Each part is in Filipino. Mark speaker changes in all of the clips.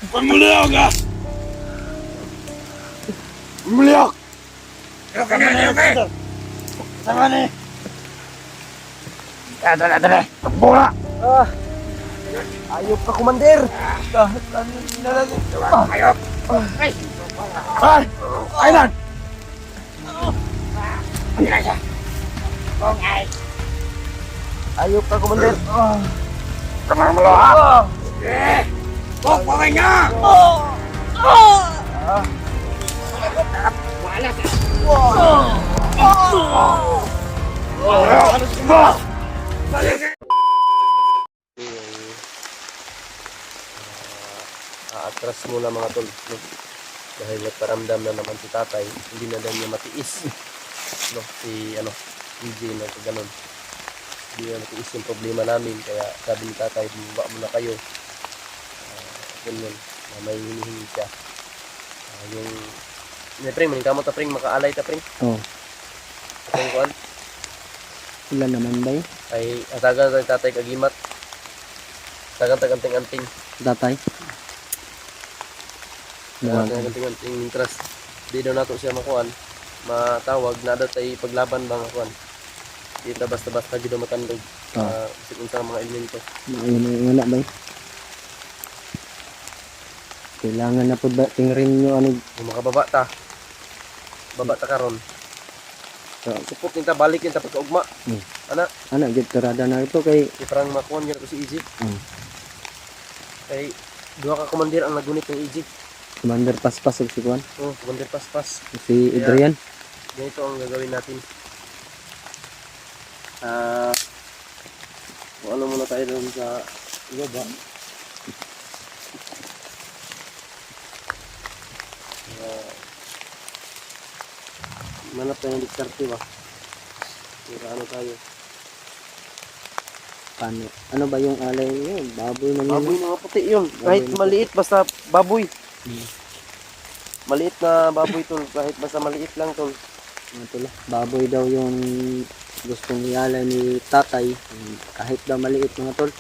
Speaker 1: Pemiliok ka! Pemiliok! Sama ni! Tara! Bola!
Speaker 2: Ayop ka, Commander!
Speaker 1: Ayok! Ay! Aylan!
Speaker 2: Ayop ka, Commander!
Speaker 1: Kamar mo ha! Kok pokoknya!
Speaker 2: Aatras muna mga tol, no? Dahil nagparamdam na naman si tatay, hindi na daw niya matiis, no? Si EJ na ganun, hindi na matiis yung problema namin, kaya sabi ni tatay, bumaba muna kayo, ganyan, na may hinihingi siya. Yung pring, maning kamot ta pring, makaalay ta pring,
Speaker 3: Oh,
Speaker 2: kung kuan
Speaker 3: sila naman ba yun?
Speaker 2: ay atagan sa tatay kagimat, tagang-taganting-anting.
Speaker 3: Tatay?
Speaker 2: Ganting-anting trust. Di daw nato siya makuan, matawag na daw tay paglaban bang kuan. Di ta basta-basta gid matandog. Bisag unsa mga elemento.
Speaker 3: Wala ba yun? Kailangan na po ba tingrin nyo ano?
Speaker 2: Kung makababa ta. Baba ta karon. Supot ninta balik ninta pagkaugma.
Speaker 3: Ano, gitarada na ito kay
Speaker 2: Di parang makuan gyud ko si EJ. Kay duha ka commander ang nagunit ng EJ.
Speaker 3: Commander Paspas o si Juan,
Speaker 2: Oh, commander paspas.
Speaker 3: si Adrian.
Speaker 2: Ganito ang gagawin natin. Kung ano muna tayo doon sa ibaba. Manap tayo ng diskarte ba? Kaya ano tayo?
Speaker 3: Paano? Ano ba yung alay nyo? Baboy na
Speaker 2: Baboy
Speaker 3: nyo?
Speaker 2: na nga puti yun. Kahit
Speaker 3: Baboy na
Speaker 2: maliit basta baboy. Maliit na baboy tol. Kahit basta maliit lang tol.
Speaker 3: Ano to lang? Baboy daw yung gustong ialay ni tatay. Kahit daw maliit mga tol.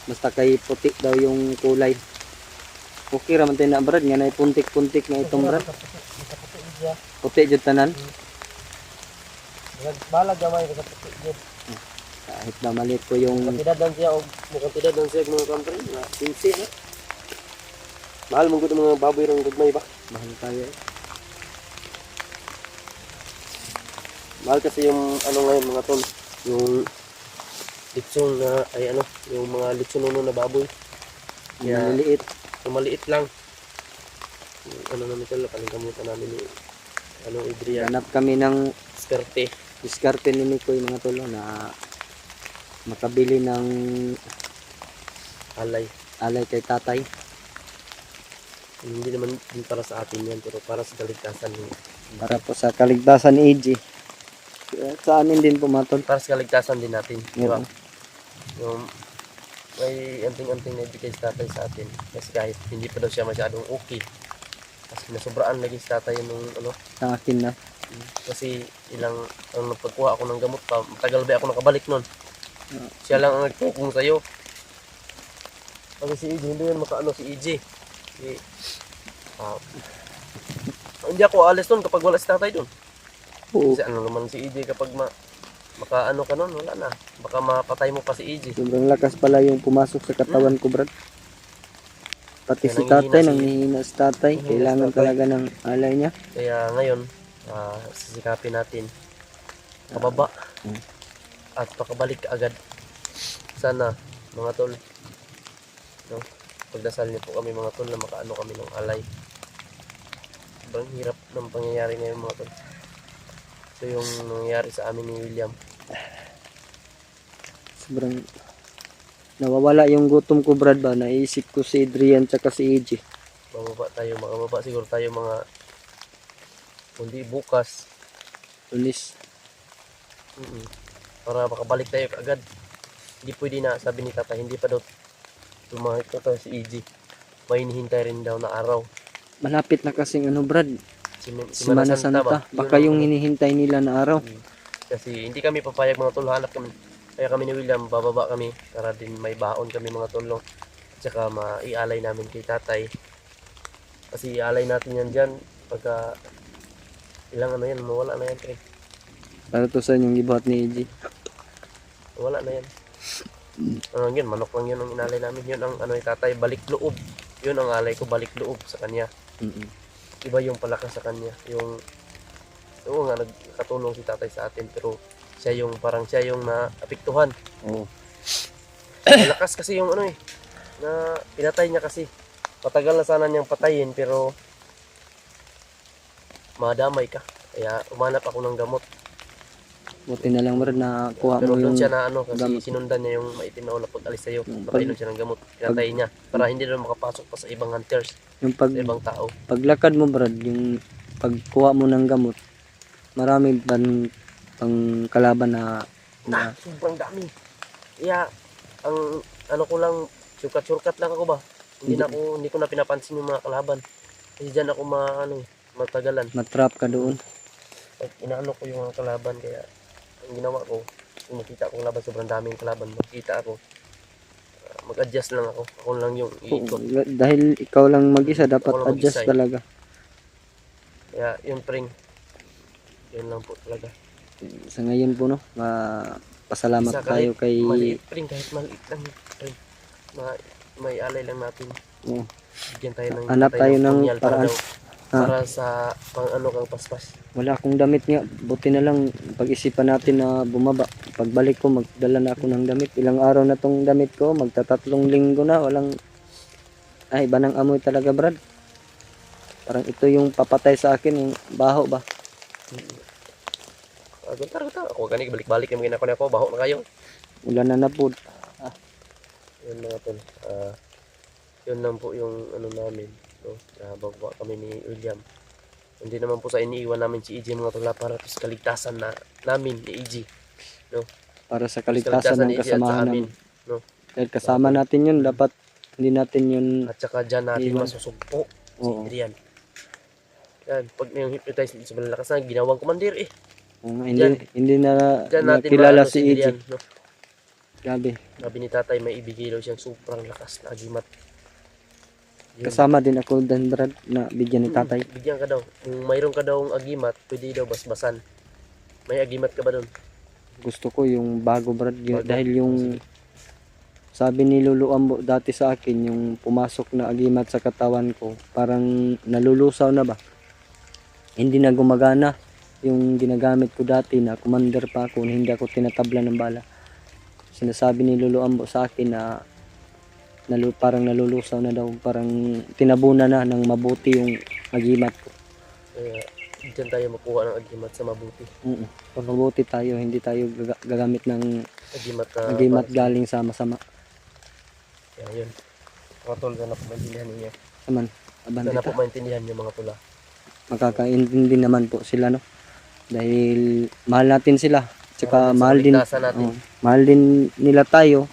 Speaker 3: Basta kay puti daw yung kulay. Okay raman tayo na brad. Nga na puntik-puntik na itong brad. Puti dyan tanan.
Speaker 2: Balag gamay sa puti dyan.
Speaker 3: Kahit daw maliit ko yung
Speaker 2: Kantidadan siya o mukhang tidadan siya ng country. Na pinsi na. Mahal mong gud ang mga baboy rong gagmay ba?
Speaker 3: mahal tayo.
Speaker 2: Mahal kasi yung ano ngayon mga tol. Yung litsong na ay ano. Yung mga litsonono na baboy.
Speaker 3: Yung maliliit.
Speaker 2: Yung maliit lang. Yung ano namin tol. Palingkamutan namin ni Adrian.
Speaker 3: Hanap kami ng
Speaker 2: Skerte.
Speaker 3: diskarte ni Mikoy mga tolo na makabili ng
Speaker 2: Alay.
Speaker 3: alay kay tatay.
Speaker 2: Hindi naman din para sa atin yan. Pero para sa kaligtasan niya.
Speaker 3: Para po sa kaligtasan ni AJ. Sa amin din po mga tol.
Speaker 2: Para sa kaligtasan din natin. Di ba?
Speaker 3: Oo.
Speaker 2: Yung may anting-anting na ibigay sa tatay sa atin. Kasi kahit hindi pa daw siya masyadong okay. Kasi nasobraan lagi sa tatay yung ano.
Speaker 3: Sa akin na.
Speaker 2: Kasi ang napagkuha ako ng gamot pa. Matagal ba ako nakabalik nun. Siya lang ang nagtukong sa'yo. Kasi si EJ, hindi yan makaano si EJ. Hindi ako alis nun kapag wala si tatay dun.
Speaker 3: Oo.
Speaker 2: Kasi ano naman si EJ kapag makaano ka nun, wala na. Baka mapatay mo pa si EJ.
Speaker 3: Sobrang lakas pala yung pumasok sa katawan ko, brad. Pati
Speaker 2: Kaya
Speaker 3: si tatay,
Speaker 2: nanghihina
Speaker 3: nanghihina si tatay.
Speaker 2: Nanghihina si
Speaker 3: Kailangan
Speaker 2: tatay.
Speaker 3: talaga ng alay niya.
Speaker 2: Kaya ngayon, sisikapin natin pababa at pakabalik agad. Sana mga tol, no? Pagdasal niyo po kami mga tol na makaano kami ng alay. Sobrang hirap ng pangyayari ngayon mga tol. Ito yung nangyayari sa amin ni William.
Speaker 3: Sobrang nawawala yung gutom ko, brad ba. Naisip ko si Adrian tsaka si AJ.
Speaker 2: Makababa siguro tayo mga kundi bukas.
Speaker 3: Lunis.
Speaker 2: Para makabalik tayo agad. Hindi pwede na, sabi ni tata, hindi pa daw lumahit na to si EJ. May hinihintay rin daw na araw.
Speaker 3: Malapit na kasing ano, brad.
Speaker 2: Semana
Speaker 3: Semana Santa. Baka
Speaker 2: Yun
Speaker 3: yung
Speaker 2: ang-
Speaker 3: hinihintay nila na araw.
Speaker 2: Kasi hindi kami papayag mga tol, hanap kami. Kaya kami ni William, bababa kami para din may baon kami mga tol. No? At saka maialay namin kay tatay. Kasi alay natin yan dyan. Pagka ilang ano yan, mawala na yan.
Speaker 3: Para to sa inyong gibuhat ni EJ.
Speaker 2: Wala na yan. Yun, manok lang yun ang inalay namin. Yun ang ano ni tatay, balik loob. Yun ang alay ko, balik loob sa kanya. Iba yung palakas sa kanya. Yung, oo nga, nagkatulong si tatay sa atin. Pero siya yung, parang siya yung naapektuhan.
Speaker 3: Oo.
Speaker 2: Malakas kasi yung ano na pinatay niya kasi. Patagal na sana niyang patayin, pero madamay ka. Kaya umanap ako ng gamot.
Speaker 3: Buti na lang Brad na kuha
Speaker 2: Pero
Speaker 3: mo
Speaker 2: doon
Speaker 3: yung
Speaker 2: siya na ano, kasi
Speaker 3: gamot.
Speaker 2: sinundan niya yung maitim na ulap pag alis sa'yo.
Speaker 3: Pag-
Speaker 2: Napainom siya ng gamot. Pinatay niya. Para hindi na makapasok pa sa ibang hunters,
Speaker 3: yung pag
Speaker 2: sa ibang tao.
Speaker 3: paglakad mo Brad, yung pagkuha mo ng gamot, marami pang kalaban na
Speaker 2: Sobrang dami. Kaya, ang ano ko lang, surkat-surkat lang ako ba? Hindi ko na pinapansin yung mga kalaban. Kasi dyan ako matagalan.
Speaker 3: matrap ka doon.
Speaker 2: Pag inaano ko yung mga kalaban, kaya ang ginawa ko, kung makita akong laban, sobrang daming kalaban, makita ako, mag-adjust lang ako. Ako lang yung iikot.
Speaker 3: Dahil ikaw lang mag-isa, dapat
Speaker 2: Ako lang
Speaker 3: adjust
Speaker 2: mag-isa, eh.
Speaker 3: talaga.
Speaker 2: Kaya yun pring, yun lang po talaga.
Speaker 3: Sa ngayon po no, pasalamat
Speaker 2: Isa,
Speaker 3: tayo
Speaker 2: kahit
Speaker 3: kay
Speaker 2: maliit pring, kahit maliit lang pring, may alay lang natin.
Speaker 3: Oo.
Speaker 2: Bigyan tayo ng
Speaker 3: Hanap tayo ng
Speaker 2: punyal para
Speaker 3: paraan.
Speaker 2: daw, para sa pang ano kang paspas.
Speaker 3: Wala akong damit nga. Buti na lang pag-isipan natin na bumaba. Pagbalik ko, magdala na ako ng damit. Ilang araw na tong damit ko. Magtatatlong linggo na. Walang... Ay, iba ng amoy talaga, Brad. Parang ito yung papatay sa akin. Yung baho ba?
Speaker 2: Guntar. Ako gani, balik-balik yung ginako na ako. Baho na kayo.
Speaker 3: Ulan na po.
Speaker 2: Yun mga tol. Yun lang po yung ano namin. No? Bababa kami ni William. Hindi naman po sa iniiwan namin si EJ mga tol para sa kaligtasan namin ni EJ. No?
Speaker 3: Para sa
Speaker 2: Sa
Speaker 3: kaligtasan ng
Speaker 2: ni EJ at sa
Speaker 3: kasamahan
Speaker 2: amin.
Speaker 3: namin.
Speaker 2: No?
Speaker 3: Dahil kasama natin yun. Dapat hindi natin yun...
Speaker 2: At saka dyan natin
Speaker 3: Iwan.
Speaker 2: masusugpo si
Speaker 3: Oo.
Speaker 2: Adrian. Yan, pag yung hypnotize sa malakas na ginawang komandir
Speaker 3: hindi, hindi na
Speaker 2: Diyan natin
Speaker 3: nakilala
Speaker 2: maano
Speaker 3: si EJ.
Speaker 2: Adrian, no?
Speaker 3: Grabe.
Speaker 2: Sabi ni tatay may ibigay daw siyang sobrang lakas na agimat. Yun.
Speaker 3: Kasama din ako dan Brad na bigyan ni tatay.
Speaker 2: Bigyan ka daw. Kung mayroon ka daw agimat, pwede daw basbasan. May agimat ka ba doon?
Speaker 3: Gusto ko yung bago Brad.
Speaker 2: Bago?
Speaker 3: Dahil yung sabi ni Lolo Ambo dati sa akin yung pumasok na agimat sa katawan ko. Parang nalulusaw na ba? Hindi na gumagana yung ginagamit ko dati na commander pa ako. Hindi ako tinatabla ng bala. Sinasabi ni Lolo Ambo sa akin na parang nalulusaw na daw. Parang tinabunan na ng mabuti yung agimat ko.
Speaker 2: Kaya dyan tayo makuha ng agimat sa mabuti.
Speaker 3: Pag mabuti tayo, hindi tayo gagamit ng
Speaker 2: Agimat na
Speaker 3: agimat
Speaker 2: para-
Speaker 3: galing sa masama.
Speaker 2: Kaya yun. Mga tol, sana po maintindihan ninyo.
Speaker 3: Naman, abante
Speaker 2: Sana po
Speaker 3: ta.
Speaker 2: maintindihan yung mga tula.
Speaker 3: Makakaintindi naman po sila no. Dahil mahal natin sila. Tsaka
Speaker 2: Para sa
Speaker 3: mahal din,
Speaker 2: kaligtasan natin.
Speaker 3: mahal din nila tayo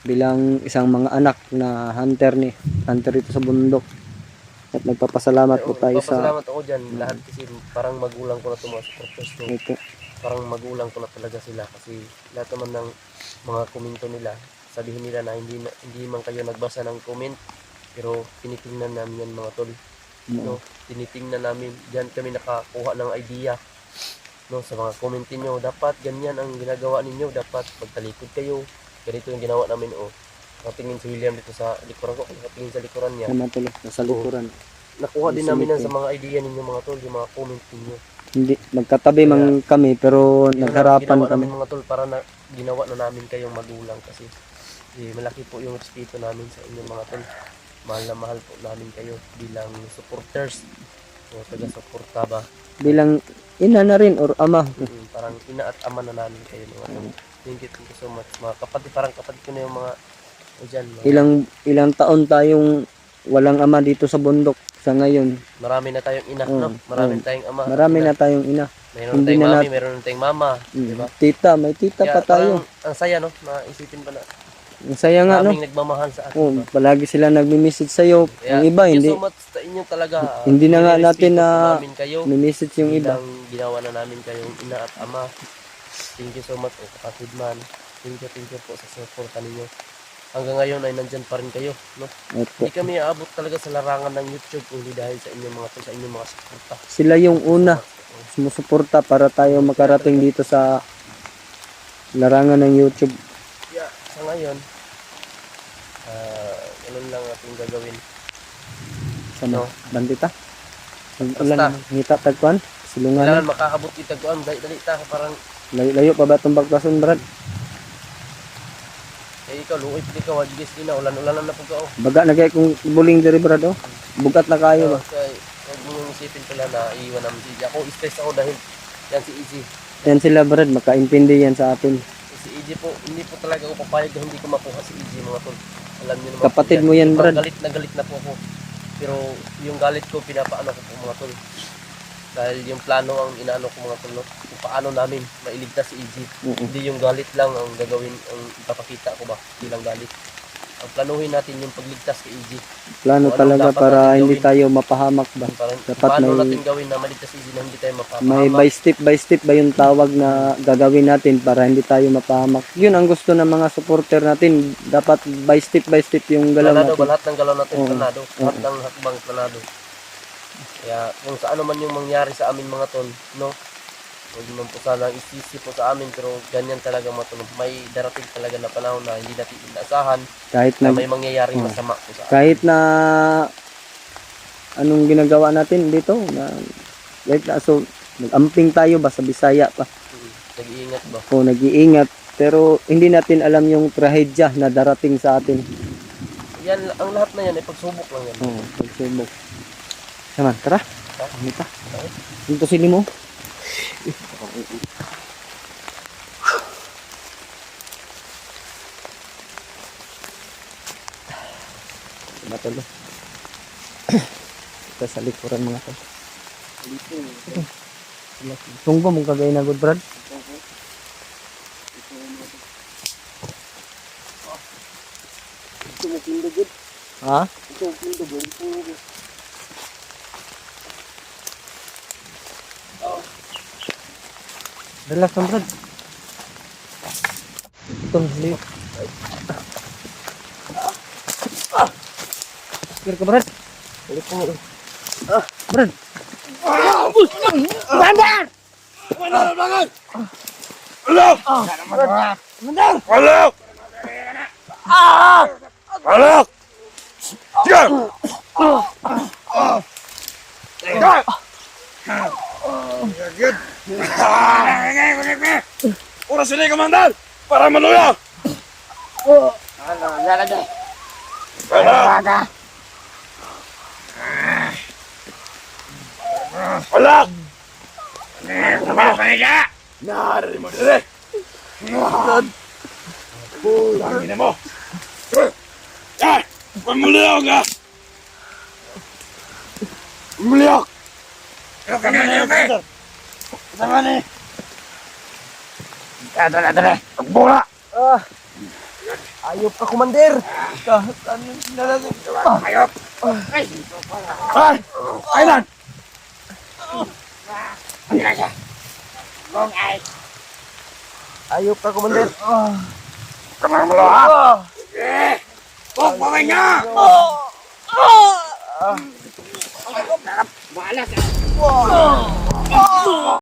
Speaker 3: bilang isang mga anak na hunter ito sa bundok. At nagpapasalamat po tayo sa
Speaker 2: Papasalamat ako dyan. Lahat kasi parang magulang ko na ito mga supporters ko.
Speaker 3: ito.
Speaker 2: Parang magulang ko na talaga sila kasi lahat naman ng mga komento nila, sabihin nila na hindi man kayo nagbasa ng comment, pero tinitingnan namin yan mga tol. No, tinitingnan namin, diyan kami nakakuha ng idea. No, sa mga comment niyo, dapat ganyan ang ginagawa ninyo, dapat pagtalikod kayo. Ganito yung ginawa namin Nakatingin si William dito sa likuran ko, nakatingin sa likuran niya.
Speaker 3: Naman tuloy, nasa likuran.
Speaker 2: Nakuha din namin yan sa mga idea ninyo mga tol, yung mga comment ninyo.
Speaker 3: Hindi, magkatabi man kami pero nagharapan
Speaker 2: Ginawa
Speaker 3: kami.
Speaker 2: namin mga tol para ginawa na namin kayong magulang kasi malaki po yung respeto namin sa inyo mga tol. Mahal na mahal po namin kayo bilang supporters o taga-suporta ba.
Speaker 3: Bilang ina na rin or ama.
Speaker 2: Parang ina at ama na namin kayo mga tol. Thank you so much. Mga kapatid, parang kapatid ko na yung mga dyan.
Speaker 3: Ilang taon tayong walang ama dito sa bundok sa ngayon.
Speaker 2: Marami na tayong ina,
Speaker 3: Oo,
Speaker 2: no? Marami
Speaker 3: oo.
Speaker 2: na tayong ama.
Speaker 3: Marami
Speaker 2: ina.
Speaker 3: na tayong ina.
Speaker 2: Mayroon
Speaker 3: hindi
Speaker 2: na tayong
Speaker 3: na
Speaker 2: mami,
Speaker 3: nat-
Speaker 2: mayroon na tayong mama. Diba?
Speaker 3: Tita, may tita
Speaker 2: Kaya
Speaker 3: pa tayo.
Speaker 2: parang ang saya, no? Naisipin ba na
Speaker 3: Ang saya nga no.
Speaker 2: aming nagmamahal sa atin.
Speaker 3: Oh,
Speaker 2: Diba?
Speaker 3: palagi sila nagme-message sa iyo.
Speaker 2: Kaya,
Speaker 3: Ang iba
Speaker 2: thank
Speaker 3: hindi
Speaker 2: you so much sa inyo talaga.
Speaker 3: Hindi na nga natin
Speaker 2: Nirespeto
Speaker 3: na
Speaker 2: po namin kayo.
Speaker 3: may-message yung iba.
Speaker 2: Bilang ginawa na namin kayong ina at ama. Thank you so much po kapatid man. Thank you po sa support ninyo. hanggang ngayon ay nandyan pa rin kayo, no?
Speaker 3: Opo.
Speaker 2: Hindi kami aabot talaga sa larangan ng YouTube kung hindi dahil sa inyong mga to, sa inyong mga suporta.
Speaker 3: Sila yung una sumusuporta para tayo makarating dito sa larangan ng YouTube.
Speaker 2: Yeah, sa ngayon, ganun lang ating gagawin.
Speaker 3: Sama,
Speaker 2: No.
Speaker 3: bandita.
Speaker 2: Basta.
Speaker 3: Ulan, ngita tagkuan, silungan.
Speaker 2: Kailangan makaabot kita ko, dali ta, parang,
Speaker 3: Layo pa ba itong bagpason, Brad?
Speaker 2: ikaw, luoy, ikaw, wajigis ina, ulan-ulanan na po ka, oh.
Speaker 3: Baga na kaya kung buling diri, Brad, oh. Bugat na kayo ba?
Speaker 2: Kaya, huwag mong isipin pala na iiwan namin si Easy. Ako, stress ako dahil yan si Easy.
Speaker 3: Yan sila, Brad, makaintindi yan sa atin.
Speaker 2: Si Easy po, hindi po talaga ako papayag na hindi ko makuha si Easy, mga tol. Alam niyo naman.
Speaker 3: Kapatid
Speaker 2: po
Speaker 3: mo yan,
Speaker 2: Sobrang
Speaker 3: Brad.
Speaker 2: galit na po ako. Pero yung galit ko, pinapaano ko po, mga tol. Dahil yung plano ang inaano ko, mga tol, no? Kung paano namin mailigtas si Easy. Hindi yung galit lang ang gagawin, ang ipapakita ko ba, hindi lang galit. Ang planuhin natin yung pagligtas kay Easy.
Speaker 3: Plano
Speaker 2: Kung anong
Speaker 3: talaga
Speaker 2: dapat
Speaker 3: para
Speaker 2: natin
Speaker 3: hindi
Speaker 2: gawin.
Speaker 3: tayo mapahamak ba?
Speaker 2: Parang,
Speaker 3: Dapat
Speaker 2: paano
Speaker 3: may-
Speaker 2: natin gawin na maligtas si Easy na hindi tayo mapapahamak.
Speaker 3: May by step ba yung tawag na gagawin natin para hindi tayo mapahamak? Yun ang gusto ng mga supporter natin. Dapat by step yung galaw
Speaker 2: Planado ba
Speaker 3: natin.
Speaker 2: lahat ng galaw natin?
Speaker 3: Oo.
Speaker 2: Planado. Lahat ng hakbang planado. Kaya kung sa ano man yung mangyari sa amin mga tol, no? Huwag naman po sana isisi po sa amin, pero ganyan talaga mga tol. May darating talaga na panahon na hindi natin inaasahan
Speaker 3: Kahit
Speaker 2: na
Speaker 3: na,
Speaker 2: may mangyayaring
Speaker 3: Oo.
Speaker 2: masama po sa amin.
Speaker 3: kahit na anong ginagawa natin dito, na, kahit na, so, nag-amping tayo ba sa Bisaya pa.
Speaker 2: Nag-iingat ba?
Speaker 3: O nag-iingat. Pero hindi natin alam yung trahedya na darating sa atin.
Speaker 2: Yan, ang lahat na yan ay pagsubok lang yan.
Speaker 3: Oo, pagsubok. Naman, tara.
Speaker 2: Ha?
Speaker 3: Kumita. Dito sili mo. Matalo. Ito sa likuran mga tol. Tunggo mong kagay na good, Brad.
Speaker 2: Ito mo pindugod.
Speaker 3: Ha?
Speaker 2: Ito mo pindugod.
Speaker 3: Relax lang, Brad. Ito, liyo. Kira ka, Brad.
Speaker 2: Balik mo.
Speaker 3: Brad.
Speaker 1: Alok! Alok! Alok! Sige! Good. Oras sila komandan para maluya. Alok! Nari mo dire. Tangin mo. Eh, pamuliyok ka. Pamuliyok. Sama ni. Dala. Bola.
Speaker 2: Ayop ka, Commander! Kahit ano yung sinalasin.
Speaker 1: Ayop. Ay, Ailan.
Speaker 2: Ayop ka, Commander!
Speaker 1: Kenapa lo? Kok pokoknya. Balas.